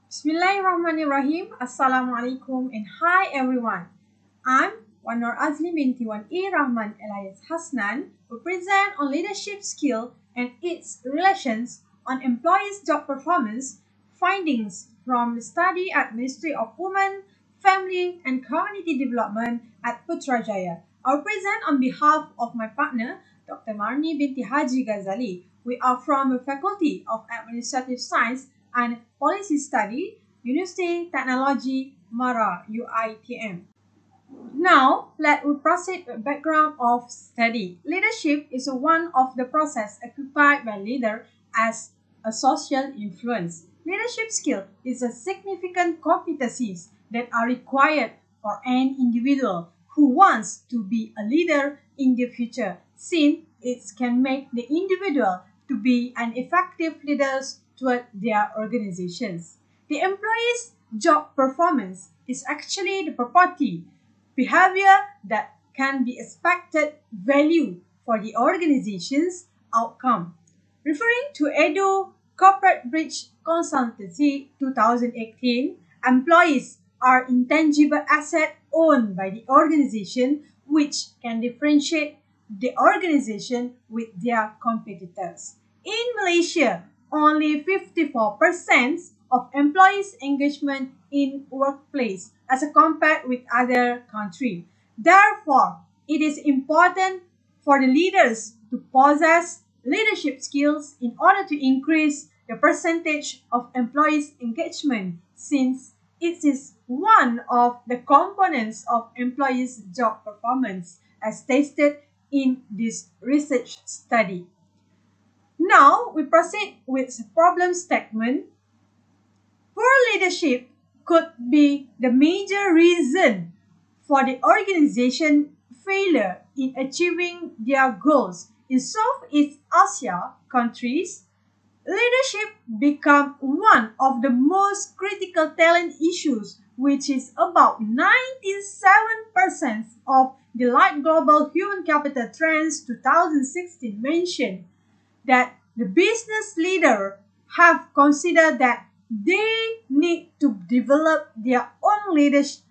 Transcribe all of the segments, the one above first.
Bismillahirrahmanirrahim. Assalamualaikum and hi everyone. I'm Azleen binti Rahman alias Hasnan, who present on leadership skill and its relations on employees' job performance findings from the study at Ministry of Women, Family and Community Development at PUTRAJAYA. I'll present on behalf of my partner, Dr. Marni binti Haji Ghazali. We are from the Faculty of Administrative Science and Policy Study, Universiti Teknologi Mara, UiTM. Now, let us proceed with background of study. Leadership is one of the process occupied by leader as a social influence. Leadership skill is a significant competencies that are required for an individual who wants to be a leader in the future, since it can make the individual to be an effective leaders toward their organizations. The employee's job performance is actually the property behavior that can be expected value for the organization's outcome. Referring to Edu Corporate Bridge Consultancy 2018, employees are intangible asset owned by the organization which can differentiate the organization with their competitors. In Malaysia, only 54% of employees' engagement in workplace as compared with other countries. Therefore, it is important for the leaders to possess leadership skills in order to increase the percentage of employees' engagement, since it is one of the components of employees' job performance as tested in this research study. Now, we proceed with problem statement. Poor leadership could be the major reason for the organization failure in achieving their goals. In Southeast Asia countries, leadership become one of the most critical talent issues, which is about 97% of the Light Global Human Capital Trends 2016 mentioned that the business leader have considered that they need to develop their own leaders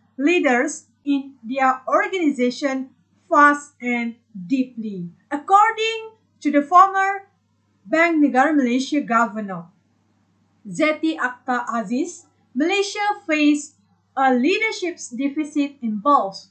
in their organization fast and deeply. According to the former Bank Negara Malaysia Governor Zeti Akhtar Aziz, Malaysia faced a leadership deficit in both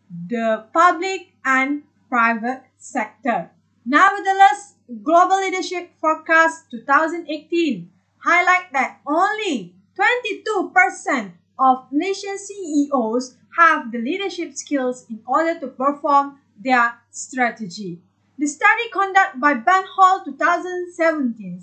the public and private sector. Nevertheless, Global Leadership Forecast 2018 highlight that only 22% of Malaysian CEOs have the leadership skills in order to perform their strategy. The study conducted by Ben Hall 2017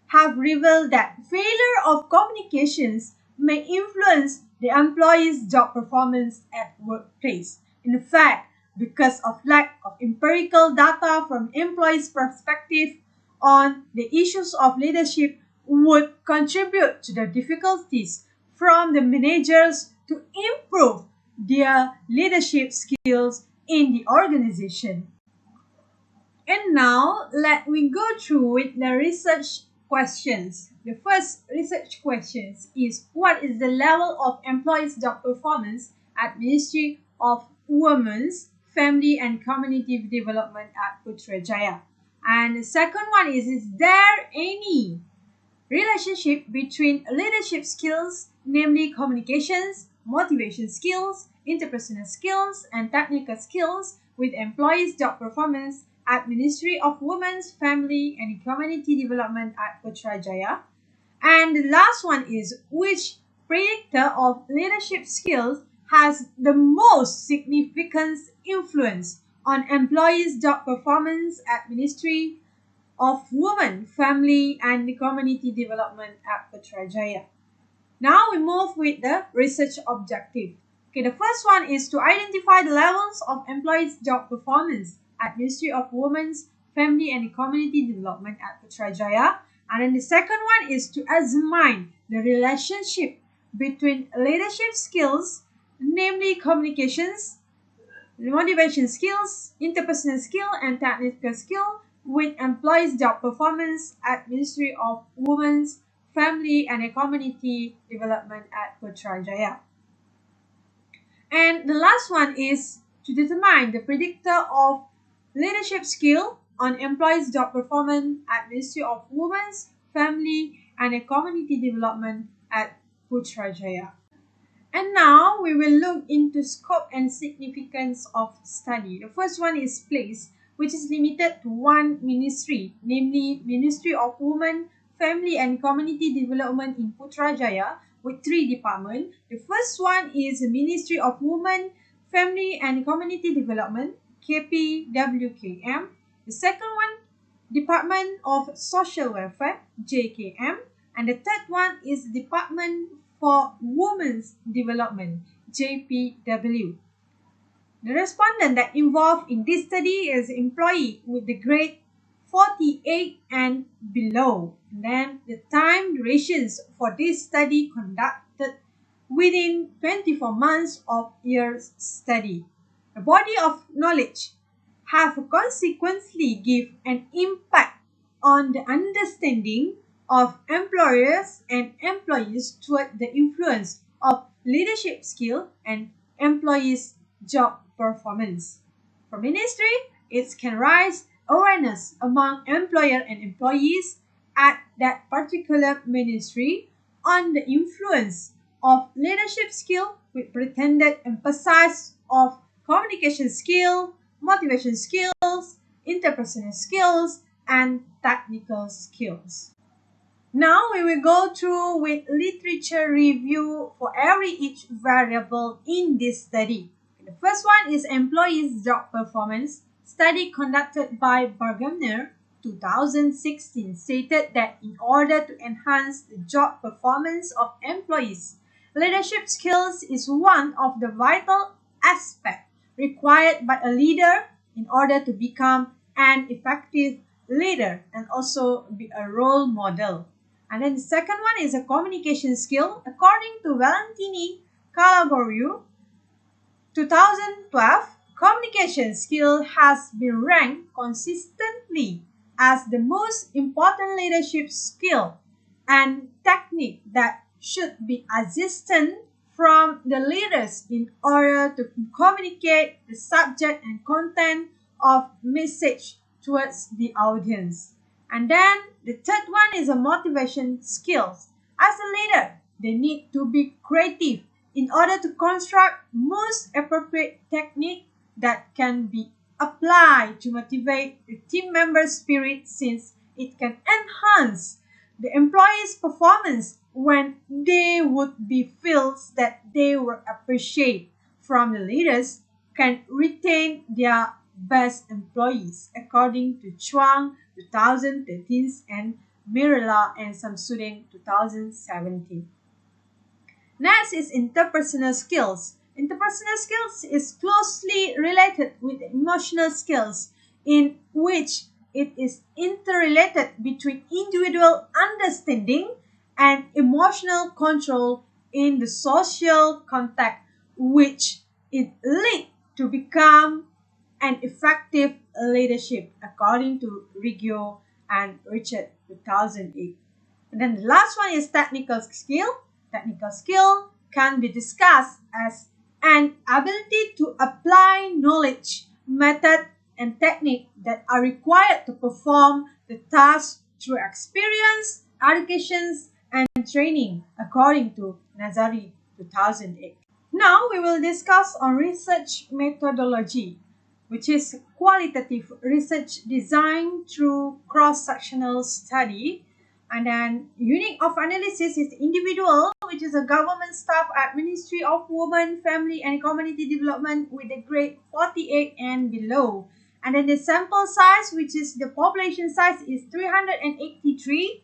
have revealed that failure of communications may influence the employee's job performance at workplace. In fact, because of lack of empirical data from employees' perspective on the issues of leadership would contribute to the difficulties from the managers to improve their leadership skills in the organization. And now, let me go through with the research questions. The first research question is, what is the level of employees' job performance at Ministry of Women's, Family and Community Development at Putrajaya? And the second one is there any relationship between leadership skills, namely communications, motivation skills, interpersonal skills, and technical skills with employees' job performance at Ministry of Women's, Family and Community Development at Putrajaya? And the last one is, which predictor of leadership skills has the most significant influence on employees' job performance at Ministry of Women, Family and Community Development at Putrajaya? Now we move with the research objective. Okay, the first one is to identify the levels of employees' job performance at Ministry of Women's, Family and Community Development at Putrajaya. And then the second one is to examine the relationship between leadership skills, namely communications, motivation skills, interpersonal skill, and technical skill with employees' job performance at Ministry of Women's, family and community development at PUTRAJAYA. And the last one is to determine the predictor of leadership skill on employees' job performance at Ministry of Women's, Family and Community Development at PUTRAJAYA. And now we will look into scope and significance of study. The first one is place, which is limited to one ministry, namely Ministry of Women, Family and Community Development in Putrajaya, with 3 departments. The first one is the Ministry of Women, Family and Community Development, KPWKM. The second one, Department of Social Welfare, JKM. And the third one is Department for Women's Development, JPW. The respondent that involved in this study is employee with the grade 48 and below. And then the time durations for this study conducted within 24 months of year's study. The body of knowledge have consequently give an impact on the understanding of employers and employees toward the influence of leadership skill and employees' job performance. For ministry, it can raise awareness among employer and employees at that particular ministry on the influence of leadership skill with pretended emphasis of communication skill, motivation skills, interpersonal skills, and technical skills. Now we will go through with literature review for each variable in this study. The first one is employees' job performance. Study conducted by Berghamner 2016 stated that in order to enhance the job performance of employees, leadership skills is one of the vital aspects required by a leader in order to become an effective leader and also be a role model. And then the second one is a communication skill. According to Valentini Calaboriu, 2012, communication skill has been ranked consistently as the most important leadership skill and technique that should be assisted from the leaders in order to communicate the subject and content of message towards the audience. And then the third one is a motivation skills. As a leader, they need to be creative in order to construct most appropriate technique that can be applied to motivate the team member's spirit, since it can enhance the employee's performance when they would be feels that they were appreciated from the leaders, can retain their best employees, according to Chuang 2013 and Mirella and Samsudin 2017. Next is interpersonal skills. Interpersonal skills is closely related with emotional skills, in which it is interrelated between individual understanding and emotional control in the social context, which it lead to become an effective leadership, according to Riggio and Richard 2008. And then the last one is technical skill. Technical skill can be discussed as an ability to apply knowledge, method, and technique that are required to perform the task through experience, education, and training, according to Nazari 2008. Now we will discuss on research methodology, which is qualitative research designed through cross-sectional study. And then unit of analysis is individual, which is a government staff at Ministry of Women, Family and Community Development with a grade 48 and below. And then the sample size, which is the population size, is 383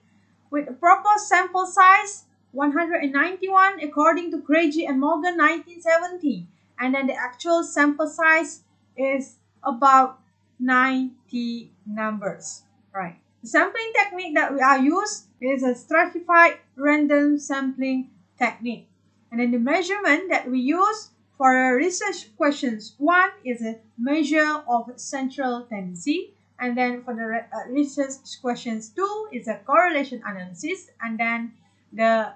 with a proposed sample size 191 according to Craigie and Morgan 1970. And then the actual sample size is about 90 numbers, right? The sampling technique that we are used is a stratified random sampling technique. And then the measurement that we use for research questions, one is a measure of central tendency. And then for the research questions, two is a correlation analysis. And then The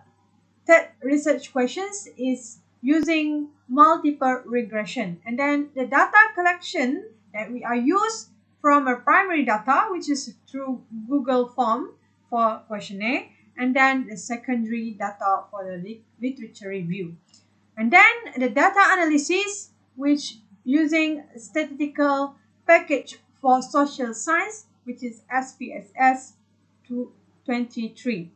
third research questions is using multiple regression. And then the data collection that we are used from a primary data, which is through Google form for questionnaire, and then the secondary data for the literature review. And then the data analysis, which using statistical package for social science, which is SPSS 23.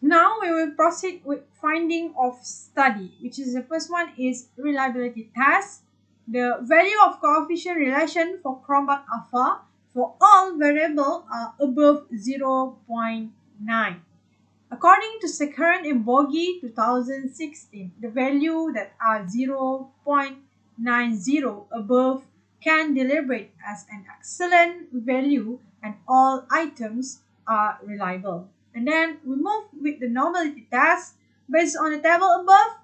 Now we will proceed with finding of study, which is the first one is reliability test. The value of coefficient relation for Cronbach alpha for all variables are above 0.9. According to Sekaran and Bogi 2016, the value that are 0.90 above can deliberate as an excellent value and all items are reliable. And then we move with the normality test. Based on the table above,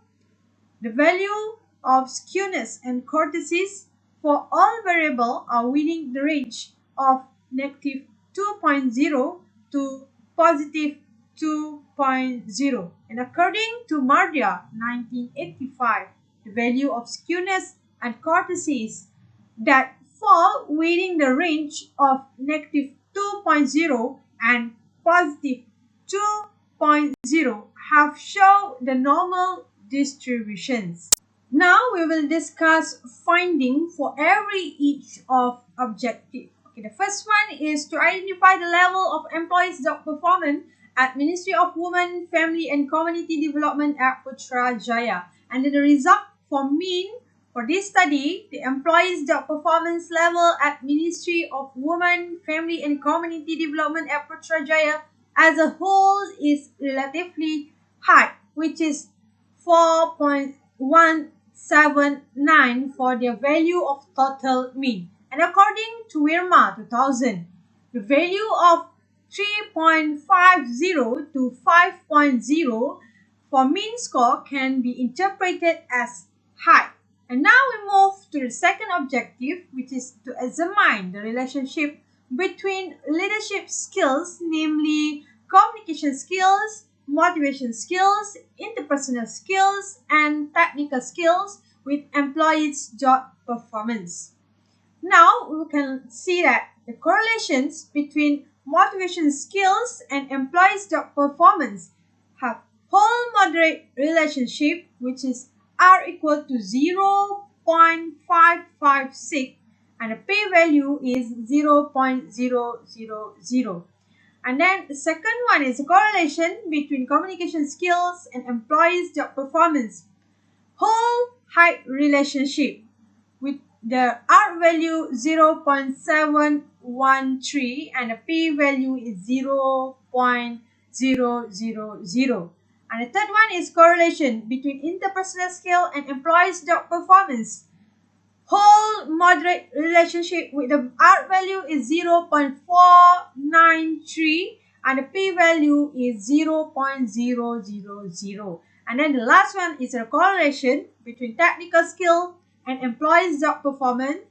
the value of skewness and cortices for all variables are within the range of negative 2.0 to positive 2.0. And according to Mardia 1985, the value of skewness and cortices that fall within the range of negative 2.0 and positive 2.0 have shown the normal distributions. Now we will discuss finding for each of objective. Okay, the first one is to identify the level of employees' job performance at Ministry of Women, Family and Community Development at Putrajaya. And then the result for mean for this study, the employees' job performance level at Ministry of Women, Family and Community Development at Putrajaya as a whole is relatively high, which is 4.179 for their value of total mean. And according to Wirma 2000, the value of 3.50 to 5.0 for mean score can be interpreted as high. And now we move to the second objective, which is to examine the relationship between leadership skills, namely communication skills, motivation skills, interpersonal skills, and technical skills with employees' job performance. Now we can see that the correlations between motivation skills and employees' job performance have whole moderate relationship, which is R equal to 0.556 and the p-value is 0.000. And then the second one is a correlation between communication skills and employees' job performance. Whole height relationship with the R value 0.713 and the P value is 0.000. And the third one is correlation between interpersonal skill and employees' job performance. Whole moderate relationship with the R value is 0.493 and the P value is 0.000. And then the last one is a correlation between technical skill and employees' job performance.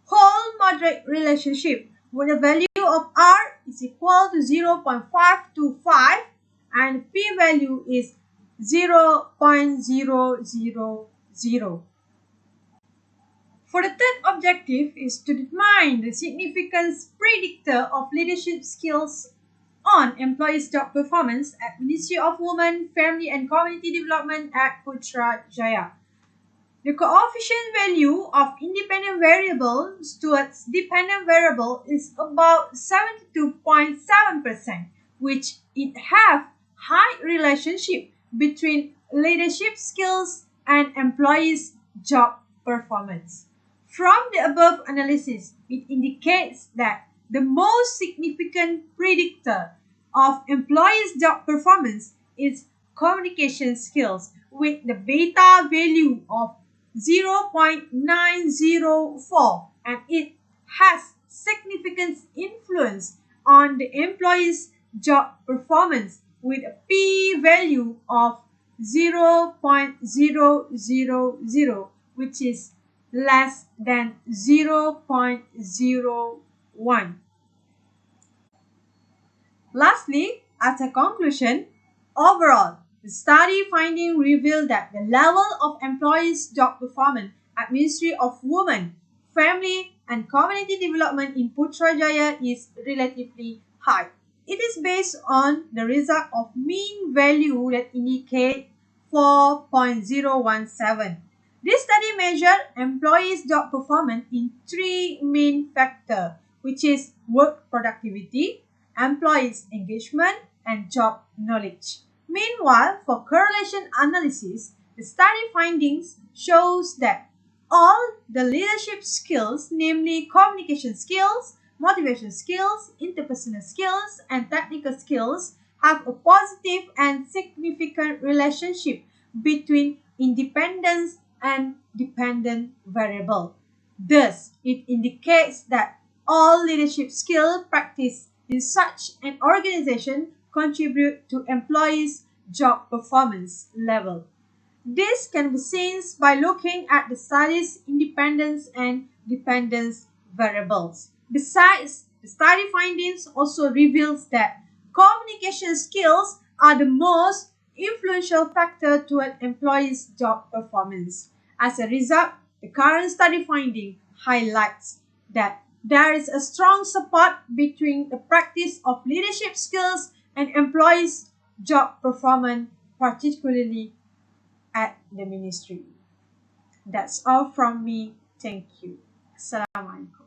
Whole moderate relationship with the value of R is equal to 0.525 and P value is 0.000. For the third objective is to determine the significance predictor of leadership skills on employees' job performance at Ministry of Women, Family and Community Development at Putrajaya. The coefficient value of independent variable towards dependent variable is about 72.7%, which it have high relationship between leadership skills and employees' job performance. From the above analysis, it indicates that the most significant predictor of employees' job performance is communication skills with the beta value of 0.904 and it has significant influence on the employee's job performance with a p-value of 0.000, which is less than 0.01. Lastly, as a conclusion, Overall, the study finding revealed that the level of employees' job performance at Ministry of Women, Family and Community Development in Putrajaya is relatively high. It is based on the result of mean value that indicate 4.017. This study measured employees' job performance in three main factors, which is work productivity, employees' engagement, and job knowledge. Meanwhile, for correlation analysis, the study findings shows that all the leadership skills, namely communication skills, motivation skills, interpersonal skills, and technical skills, have a positive and significant relationship between independence and dependent variable. Thus, it indicates that all leadership skill practiced in such an organization contribute to employees' job performance level. This can be seen by looking at the study's independence and dependence variables. Besides, the study findings also reveals that communication skills are the most influential factor to an employee's job performance. As a result, the current study finding highlights that there is a strong support between the practice of leadership skills and employees' job performance, particularly at the ministry. That's all from me. Thank you. Assalamualaikum.